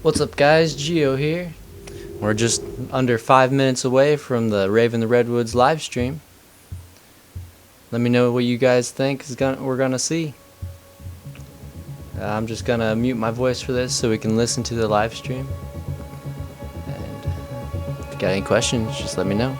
What's up guys, Geo here. We're just under 5 minutes away from the Rave in the Redwoods live stream. Let me know what you guys think we're gonna see. I'm just gonna mute my voice for this so we can listen to the live stream. And if you got any questions, just let me know.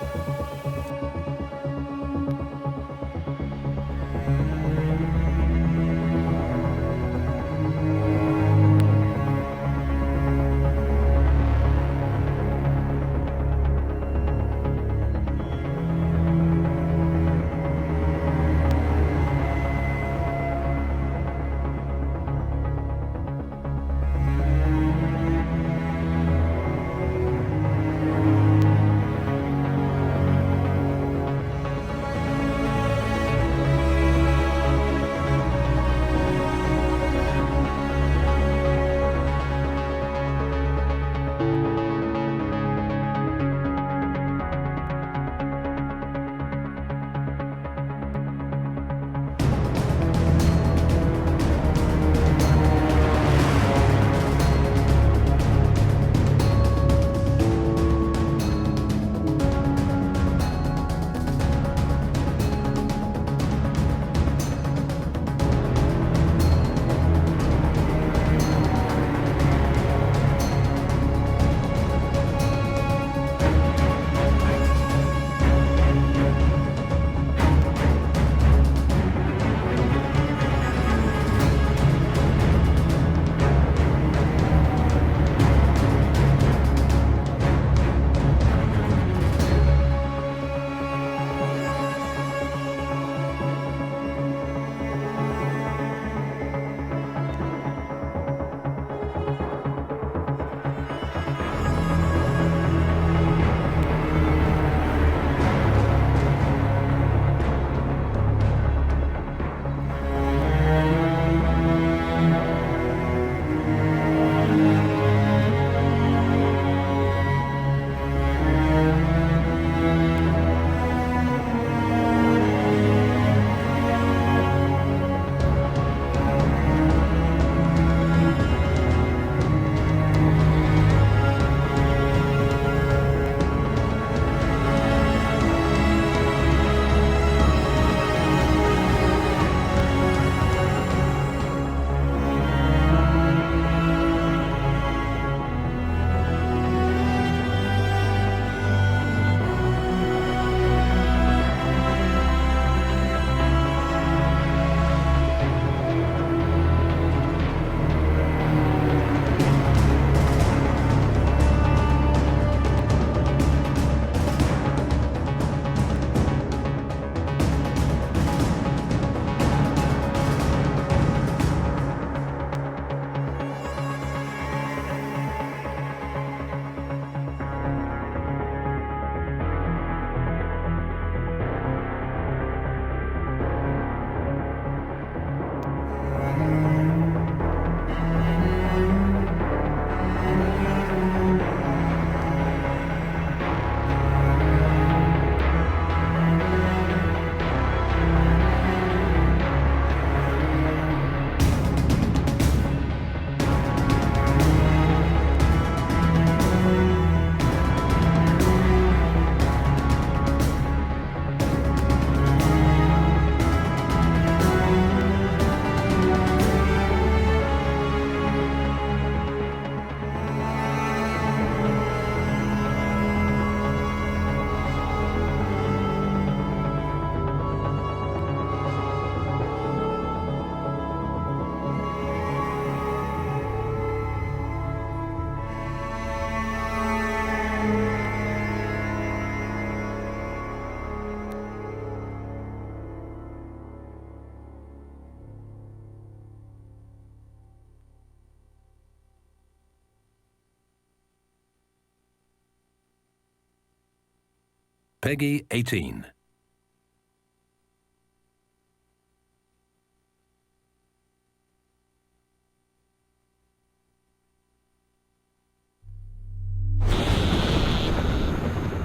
Peggy 18.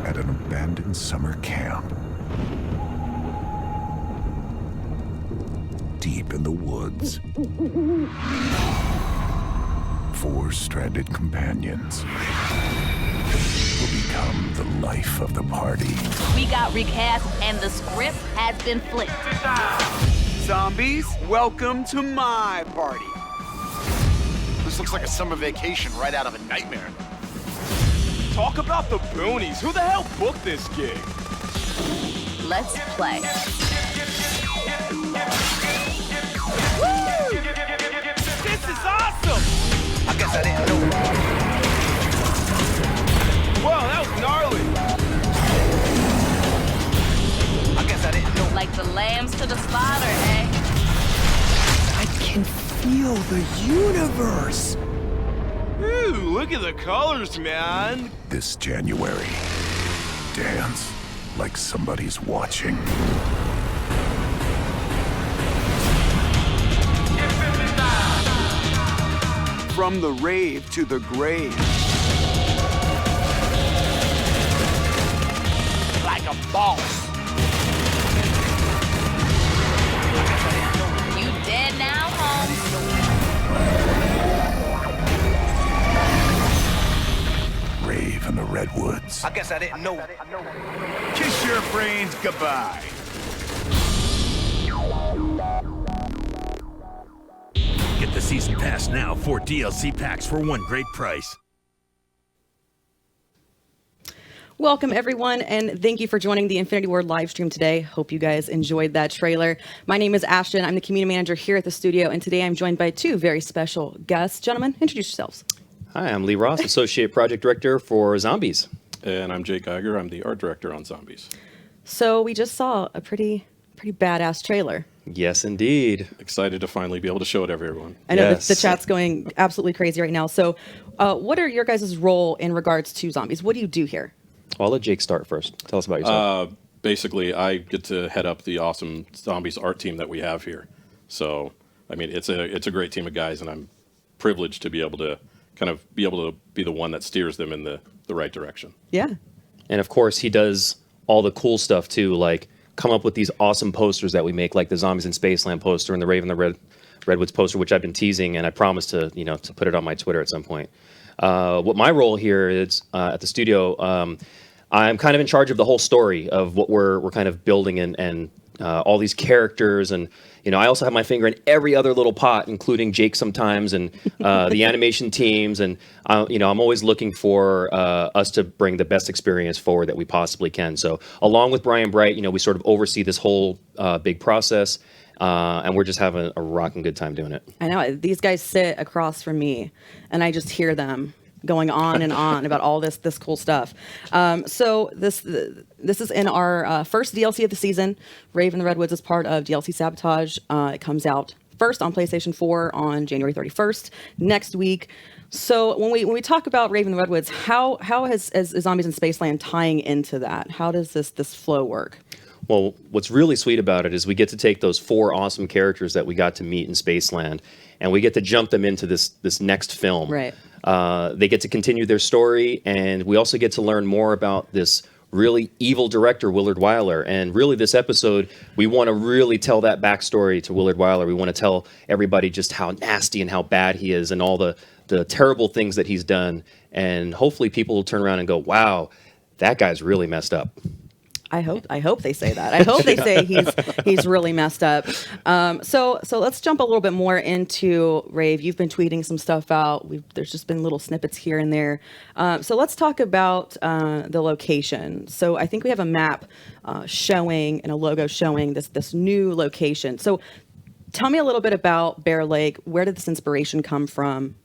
At an abandoned summer camp, deep in the woods, 4 stranded companions will become the life of the party. We got recast and the script has been flipped. Zombies, welcome to my party. This looks like a summer vacation right out of a nightmare. Talk about the boonies. Who the hell booked this gig? Let's play. Woo! This is awesome! I guess I didn't know. Whoa, that was gnarly. I guess I didn't know. Like the lambs to the slaughter, eh? I can feel the universe. Ooh, look at the colors, man. This January, dance like somebody's watching. From the rave to the grave. Like a boss. You dead now, Holmes? Rave in the Redwoods. I guess I didn't know. Kiss your brains goodbye. Get the season pass now. 4 DLC packs for one great price. Welcome, everyone, and thank you for joining the Infinity Ward live stream today. Hope you guys enjoyed that trailer. My name is Ashton. I'm the community manager here at the studio, and today I'm joined by 2 very special guests. Gentlemen, introduce yourselves. Hi, I'm Lee Ross, Associate Project Director for Zombies. And I'm Jake Geiger. I'm the art director on Zombies. So we just saw a pretty badass trailer. Yes, indeed. Excited to finally be able to show it to everyone. I know Yes. the chat's going absolutely crazy right now. So what are your guys' role in regards to Zombies? What do you do here? I'll let Jake start first. Tell us about yourself. Basically, I get to head up the awesome Zombies art team that we have here. So, I mean, it's a great team of guys, and I'm privileged to be able to be the one that steers them in the right direction. Yeah. And of course, he does all the cool stuff too, like come up with these awesome posters that we make, like the Zombies in Spaceland poster and the Rave and the Redwoods poster, which I've been teasing, and I promised to put it on my Twitter at some point. What my role here is at the studio, I'm kind of in charge of the whole story of what we're kind of building and all these characters, and I also have my finger in every other little pot, including Jake sometimes, and the animation teams, and I'm always looking for us to bring the best experience forward that we possibly can. So along with Brian Bright, we sort of oversee this whole big process, and we're just having a rocking good time doing it. I know these guys sit across from me, and I just hear them going on and on about all this cool stuff. So this is in our first DLC of the season. Rave and the Redwoods is part of DLC Sabotage. It comes out first on PlayStation 4 on January 31st next week. So when we talk about Rave and the Redwoods, how is Zombies in Spaceland tying into that? How does this flow work? Well, what's really sweet about it is we get to take those 4 awesome characters that we got to meet in Spaceland, and we get to jump them into this next film. Right. They get to continue their story, and we also get to learn more about this really evil director, Willard Wyler. And really, this episode, we want to really tell that backstory to Willard Wyler. We want to tell everybody just how nasty and how bad he is and all the terrible things that he's done. And hopefully people will turn around and go, wow, that guy's really messed up. I hope they say that. I hope they say he's really messed up. So let's jump a little bit more into Rave. You've been tweeting some stuff out. There's just been little snippets here and there. So let's talk about the location. So I think we have a map showing and a logo showing this new location. So tell me a little bit about Bear Lake. Where did this inspiration come from?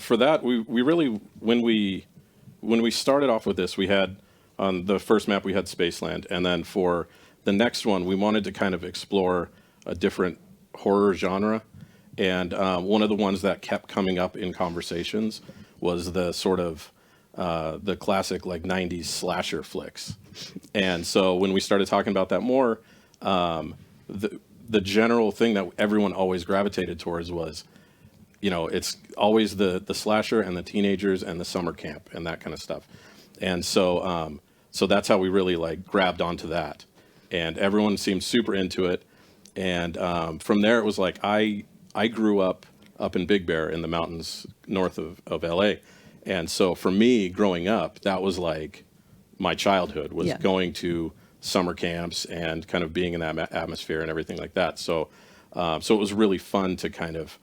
For that, we really, when we started off with this, we had, on the first map we had Spaceland, and then for the next one we wanted to kind of explore a different horror genre, and one of the ones that kept coming up in conversations was the sort of the classic like 90s slasher flicks. And so when we started talking about that more, the general thing that everyone always gravitated towards was, it's always the slasher and the teenagers and the summer camp and that kind of stuff. And so so that's how we really like grabbed onto that, and everyone seemed super into it. And from there it was like I grew up up in Big Bear in the mountains north of LA. And so for me, growing up, that was like my childhood, was going to summer camps and kind of being in that atmosphere and everything like that. So so it was really fun to kind of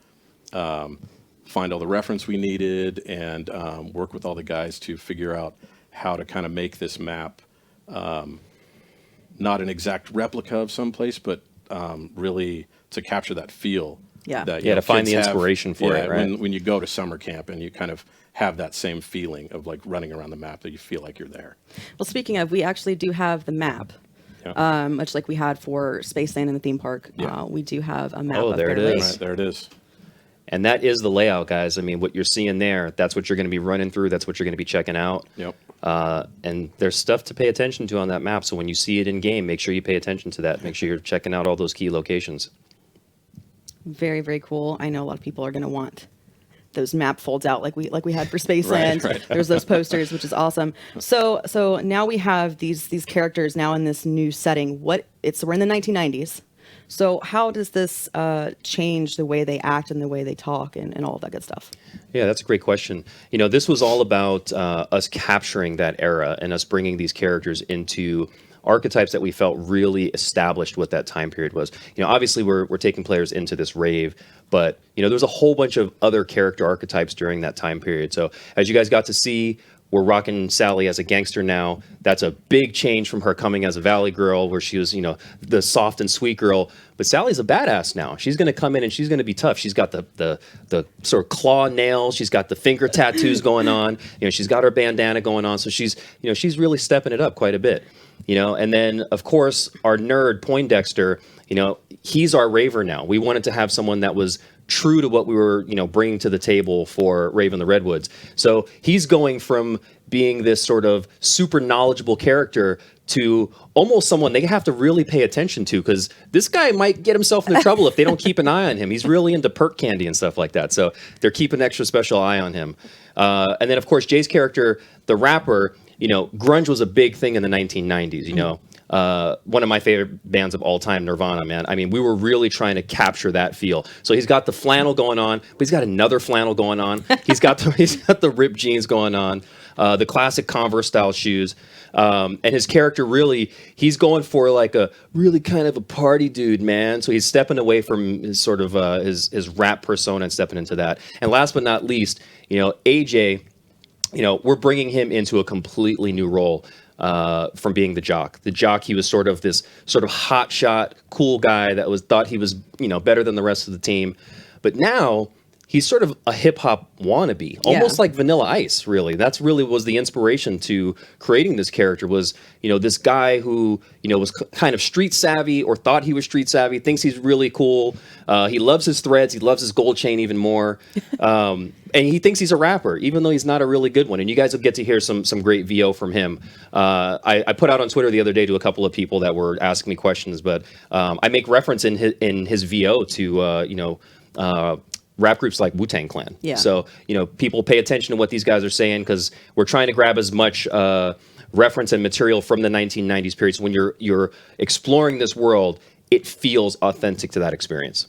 find all the reference we needed and work with all the guys to figure out how to kind of make this map not an exact replica of someplace, but really to capture that feel. That, to find the inspiration for it, right? When you go to summer camp and you kind of have that same feeling of like running around the map, that you feel like you're there. Well, speaking of, we actually do have the map. Much like we had for Spaceland in the theme park. We do have a map of there Bear it Lake. is. Right, there it is. And that is the layout, guys. I mean, what you're seeing there, that's what you're going to be running through. That's what you're going to be checking out. Yep. And there's stuff to pay attention to on that map. So when you see it in game, make sure you pay attention to that. Make sure you're checking out all those key locations. Very, very cool. I know a lot of people are going to want those map folds out like we had for Spaceland. Right. There's those posters, which is awesome. So now we have these characters now in this new setting. We're in the 1990s. So how does this change the way they act and the way they talk and all of that good stuff? Yeah, that's a great question. You know, this was all about us capturing that era and us bringing these characters into archetypes that we felt really established what that time period was. You know, obviously we're taking players into this Rave, but you know, there's a whole bunch of other character archetypes during that time period. So as you guys got to see, we're rocking Sally as a gangster now. That's a big change from her coming as a Valley girl, where she was, you know, the soft and sweet girl. But Sally's a badass now. She's going to come in and she's going to be tough. She's got the sort of claw nails. She's got the finger tattoos going on. You know, she's got her bandana going on. So she's really stepping it up quite a bit. You know, and then of course our nerd Poindexter, you know, he's our raver now. We wanted to have someone that was true to what we were, you know, bringing to the table for Rave in the Redwoods. So he's going from being this sort of super knowledgeable character to almost someone they have to really pay attention to, because this guy might get himself into trouble if they don't keep an eye on him. He's really into perk candy and stuff like that. So they're keeping an extra special eye on him. And then, of course, Jay's character, the rapper, you know, grunge was a big thing in the 1990s, you know. One of my favorite bands of all time, Nirvana, man. I mean, we were really trying to capture that feel. So he's got the flannel going on, but he's got another flannel going on. He's got the ripped jeans going on, the classic Converse style shoes. And his character really, he's going for like a really kind of a party dude, man. So he's stepping away from his sort of his rap persona and stepping into that. And last but not least, you know, AJ, you know, we're bringing him into a completely new role. From being the jock. The jock, he was sort of this sort of hotshot, cool guy that thought he was, you know, better than the rest of the team. But now he's sort of a hip hop wannabe, almost like Vanilla Ice, really. That's really was the inspiration to creating this character, was, you know, this guy who, you know, was kind of street savvy or thought he was street savvy, thinks he's really cool. He loves his threads. He loves his gold chain even more. And he thinks he's a rapper, even though he's not a really good one. And you guys will get to hear some great VO from him. I put out on Twitter the other day to a couple of people that were asking me questions, but I make reference in his VO to, you know, rap groups like Wu-Tang Clan. Yeah. So, you know, people pay attention to what these guys are saying, because we're trying to grab as much reference and material from the 1990s period. So when you're exploring this world, it feels authentic to that experience.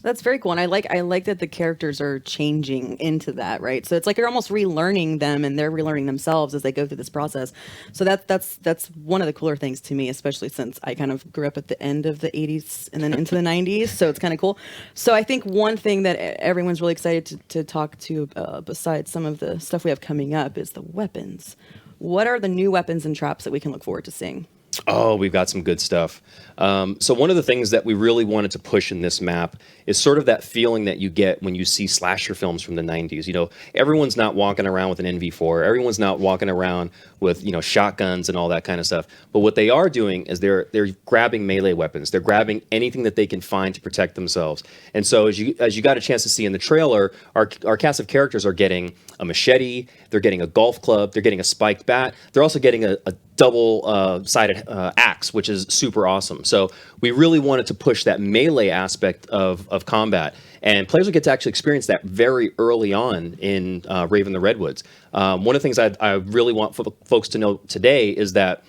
That's very cool, and I like that the characters are changing into that, right? So it's like you're almost relearning them, and they're relearning themselves as they go through this process. So that's one of the cooler things to me, especially since I kind of grew up at the end of the 80s and then into the 90s. So it's kind of cool. So I think one thing that everyone's really excited to talk to, besides some of the stuff we have coming up, is the weapons. What are the new weapons and traps that we can look forward to seeing? Oh, we've got some good stuff. So one of the things that we really wanted to push in this map is sort of that feeling that you get when you see slasher films from the 90s. You know, everyone's not walking around with an NV4. Everyone's not walking around with, you know, shotguns and all that kind of stuff. But what they are doing is they're grabbing melee weapons. They're grabbing anything that they can find to protect themselves. And so as you got a chance to see in the trailer, our cast of characters are getting a machete, they're getting a golf club, they're getting a spiked bat, they're also getting a double-sided axe, which is super awesome. So we really wanted to push that melee aspect of combat, and players will get to actually experience that very early on in Rave in the Redwoods. One of the things I really want folks to know today is that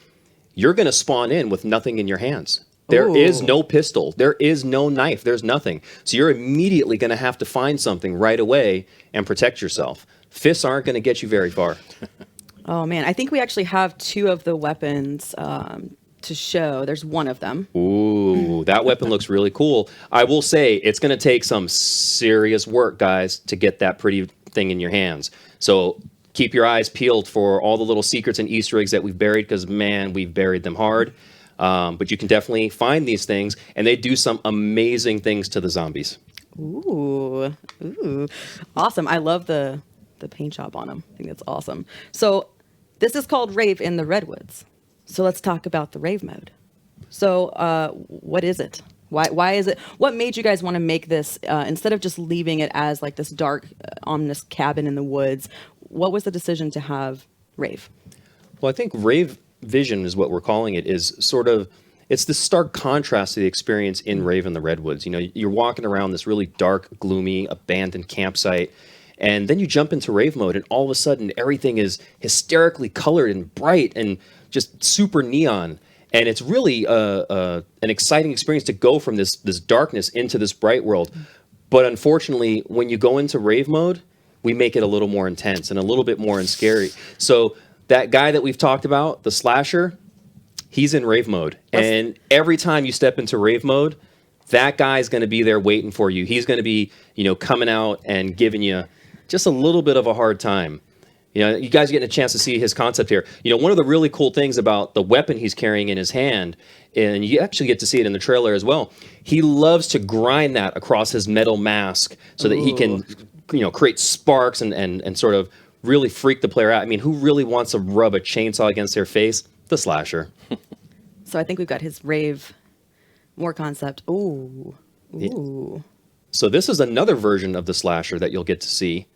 you're going to spawn in with nothing in your hands. There is Ooh. no pistol. There is no knife. There's nothing. So you're immediately going to have to find something right away and protect yourself. Fists aren't going to get you very far. Oh man, I think we actually have 2 of the weapons to show. There's one of them. Ooh, that weapon looks really cool. I will say it's going to take some serious work, guys, to get that pretty thing in your hands. So keep your eyes peeled for all the little secrets and Easter eggs that we've buried, because, man, we've buried them hard. But you can definitely find these things, and they do some amazing things to the zombies. Ooh, awesome! I love the paint job on them. I think that's awesome. So this is called Rave in the Redwoods. So let's talk about the Rave mode. So what is it? Why is it? What made you guys want to make this instead of just leaving it as like this dark, ominous cabin in the woods? What was the decision to have Rave? Well, I think Rave Vision is what we're calling it, is sort of, it's the stark contrast to the experience in Rave in the Redwoods. You know, you're walking around this really dark, gloomy, abandoned campsite, and then you jump into Rave mode, and all of a sudden everything is hysterically colored and bright and just super neon. And it's really an exciting experience to go from this darkness into this bright world. But unfortunately, when you go into Rave mode, we make it a little more intense and a little bit more scary. So that guy that we've talked about, the slasher, he's in Rave mode. And every time you step into Rave mode, that guy's going to be there waiting for you. He's going to be, you know, coming out and giving you just a little bit of a hard time. You know, you guys are getting a chance to see his concept here. You know, one of the really cool things about the weapon he's carrying in his hand, and you actually get to see it in the trailer as well, he loves to grind that across his metal mask so that he can, you know, create sparks and sort of really freak the player out. I mean, who really wants to rub a chainsaw against their face? The slasher. So I think we've got his Rave more concept. Ooh. Yeah. So this is another version of the slasher that you'll get to see.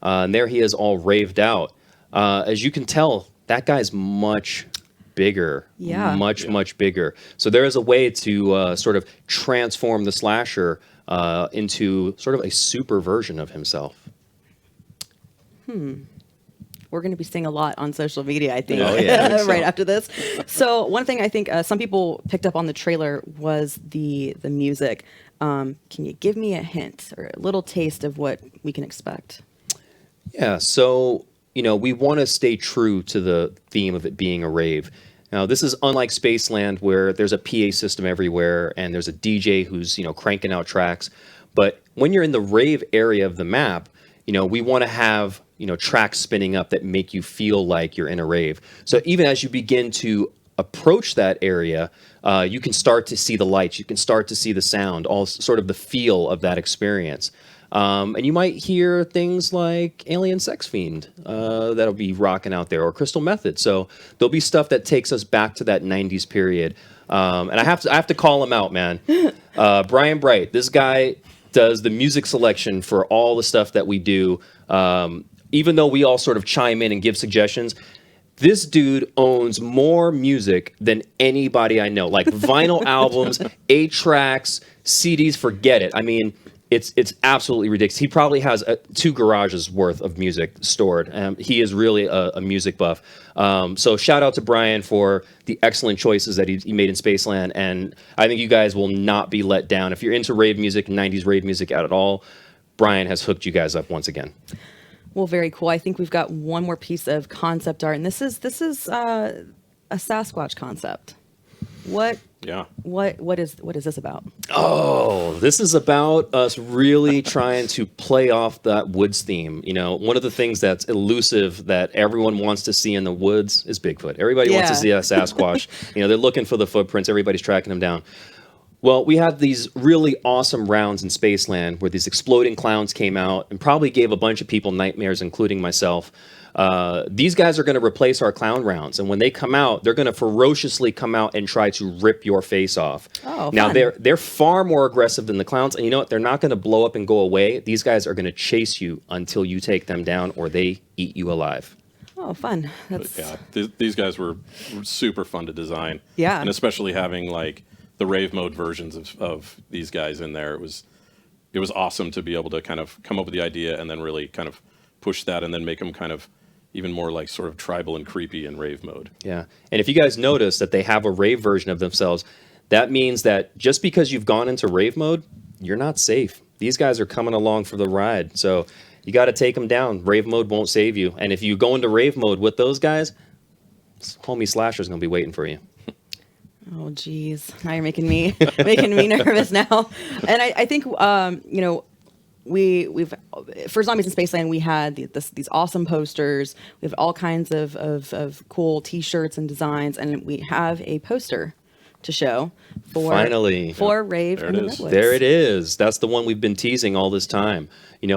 And there he is all raved out. As you can tell, that guy's much bigger. Yeah. Much bigger. So there is a way to sort of transform the slasher into sort of a super version of himself. We're going to be seeing a lot on social media, I think, Oh, yeah, I think so. right after this. So one thing I think some people picked up on the trailer was the music. Can you give me a hint or a little taste of what we can expect? Yeah, so, you know, we want to stay true to the theme of it being a rave. Now, this is unlike Spaceland, where there's a PA system everywhere and there's a DJ who's, you know, cranking out tracks. But when you're in the rave area of the map, you know, we want to have, you know, tracks spinning up that make you feel like you're in a rave. So even as you begin to approach that area, you can start to see the lights, you can start to see the sound, all sort of the feel of that experience. And you might hear things like Alien Sex Fiend that'll be rocking out there, or Crystal Method. So there'll be stuff that takes us back to that 90s period. And I have to call him out, man. Brian Bright, this guy does the music selection for all the stuff that we do. Even though we all sort of chime in and give suggestions, this dude owns more music than anybody I know. Like vinyl albums, 8 tracks, CDs, forget it. I mean, it's absolutely ridiculous. He probably has 2 garages worth of music stored. He is really a music buff. So shout out to Brian for the excellent choices that he made in Spaceland. And I think you guys will not be let down. If you're into rave music, 90s rave music at all, Brian has hooked you guys up once again. Well, very cool. I think we've got one more piece of concept art, and this is a Sasquatch concept. What is this about? Oh, this is about us really trying to play off that woods theme. You know, one of the things that's elusive that everyone wants to see in the woods is Bigfoot. Everybody wants to see a Sasquatch. You know, they're looking for the footprints. Everybody's tracking them down. Well, we had these really awesome rounds in Spaceland where these exploding clowns came out and probably gave a bunch of people nightmares, including myself. These guys are going to replace our clown rounds, and when they come out, they're going to ferociously come out and try to rip your face off. Oh, now fun. they're far more aggressive than the clowns, and you know what? They're not going to blow up and go away. These guys are going to chase you until you take them down, or they eat you alive. Oh, fun! Yeah, these guys were super fun to design. Yeah, and especially having like the rave mode versions of these guys in there, it was awesome to be able to kind of come up with the idea and then really kind of push that and then make them kind of even more like sort of tribal and creepy in rave mode. Yeah, and if you guys notice that they have a rave version of themselves, that means that just because you've gone into Rave mode, you're not safe. These guys are coming along for the ride. So you got to take them down. Rave mode won't save you. And if you go into Rave mode with those guys, homie Slasher's going to be waiting for you. Oh, geez. Now you're making me nervous now. And I think, you know, we've for Zombies in Spaceland, we had these awesome posters. We have all kinds of cool T-shirts and designs, and we have a poster to show for Rave and the Redwoods. There it is. That's the one we've been teasing all this time. You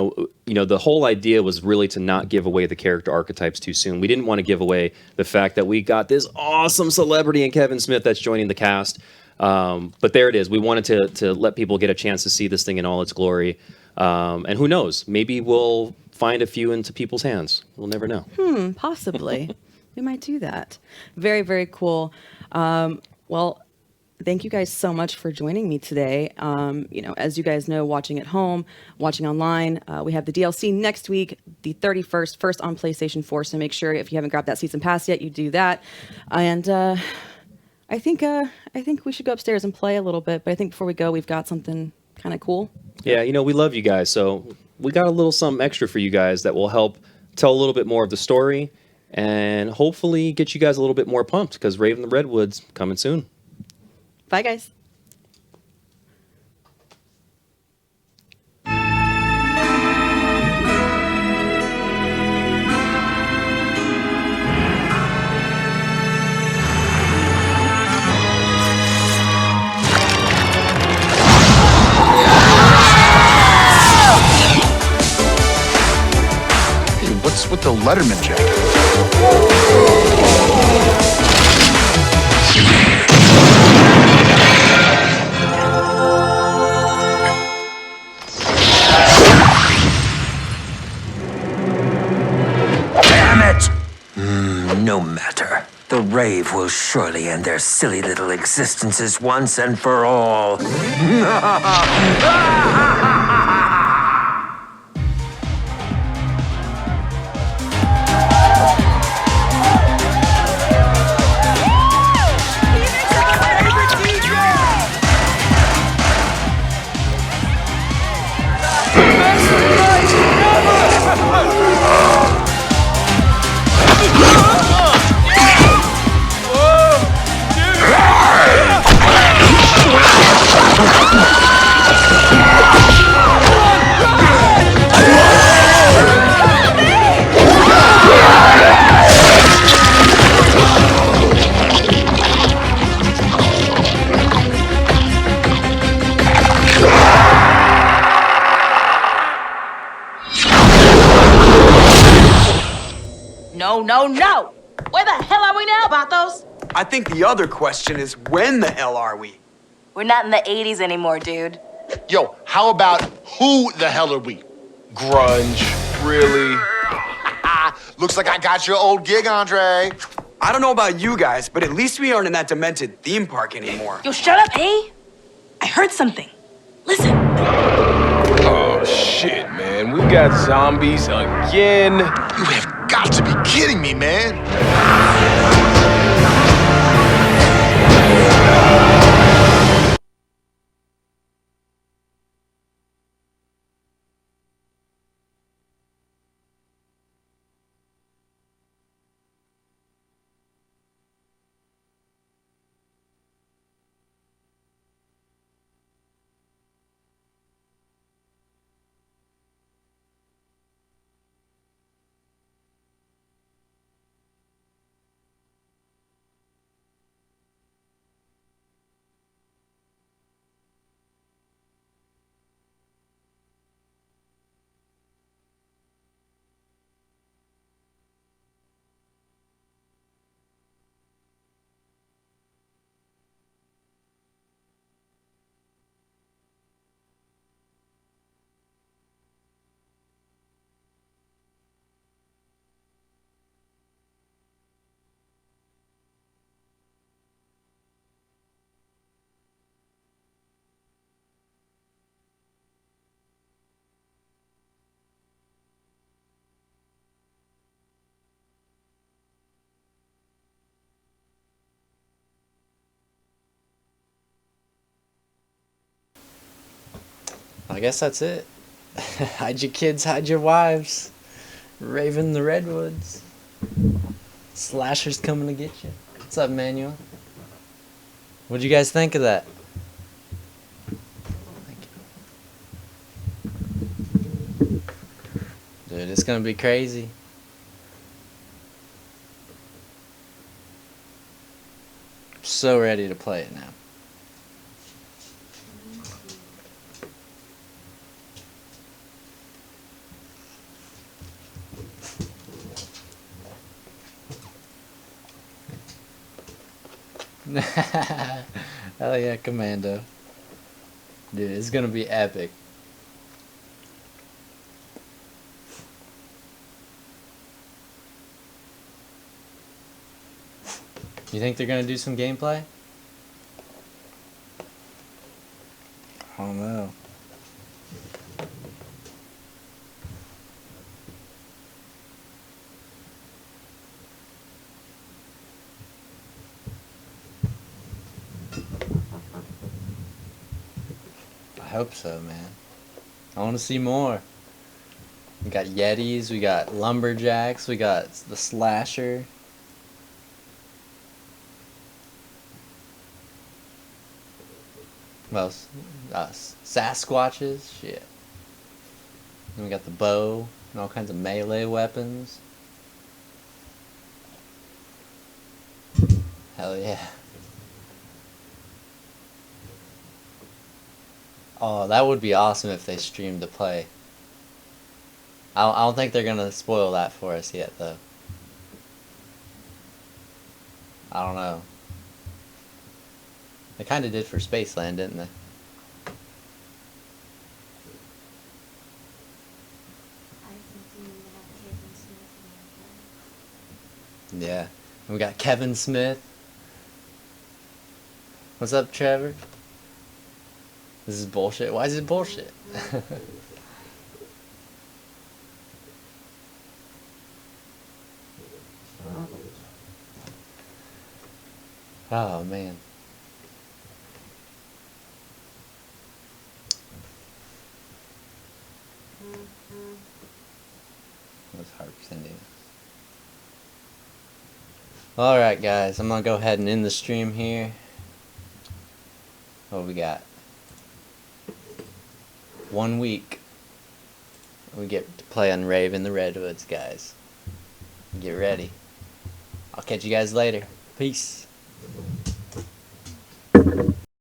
know, the whole idea was really to not give away the character archetypes too soon. We didn't want to give away the fact that we got this awesome celebrity in Kevin Smith that's joining the cast. But there it is. We wanted to let people get a chance to see this thing in all its glory. And who knows? Maybe we'll find a few into people's hands. We'll never know. Possibly. We might do that. Very, very cool. Well, thank you guys so much for joining me today. You know, as you guys know, watching at home, watching online, we have the DLC next week, the 31st, first on PlayStation 4. So make sure if you haven't grabbed that season pass yet, you do that. And I think we should go upstairs and play a little bit. But I think before we go, we've got something kind of cool. Yeah, you know, we love you guys. So we got a little something extra for you guys that will help tell a little bit more of the story and hopefully get you guys a little bit more pumped because Rave in the Redwoods coming soon. Bye, guys. Hey, what's with the Letterman jacket? No matter. The Rave will surely end their silly little existences once and for all. No! Where the hell are we now, Bathos? I think the other question is, when the hell are we? We're not in the 80s anymore, dude. Yo, how about who the hell are we? Grunge, really? Looks like I got your old gig, Andre. I don't know about you guys, but at least we aren't in that demented theme park anymore. Yo, shut up, hey! I heard something. Listen. Oh, shit, man. We got zombies again. You have got to be kidding me, man. I guess that's it. Hide your kids, hide your wives. Rave in the Redwoods. Slasher's coming to get you. What's up, Manuel? What'd you guys think of that? Dude, it's gonna be crazy. I'm so ready to play it now. Hell yeah, Commando. Dude, it's gonna be epic. You think they're gonna do some gameplay? I don't know. I hope so, man. I want to see more. We got Yetis, we got Lumberjacks, we got the Slasher. Well, Sasquatches, shit. Then we got the bow and all kinds of melee weapons. Hell yeah. Oh, that would be awesome if they streamed the play. I don't think they're gonna spoil that for us yet, though. I don't know. They kind of did for Spaceland, didn't they? Yeah. And we got Kevin Smith. What's up, Trevor? This is bullshit. Why is it bullshit? Oh, man. What's Harp sending? Alright, guys. I'm gonna go ahead and end the stream here. What we got? 1 week. We get to play on Rave in the Redwoods, guys. Get ready. I'll catch you guys later. Peace.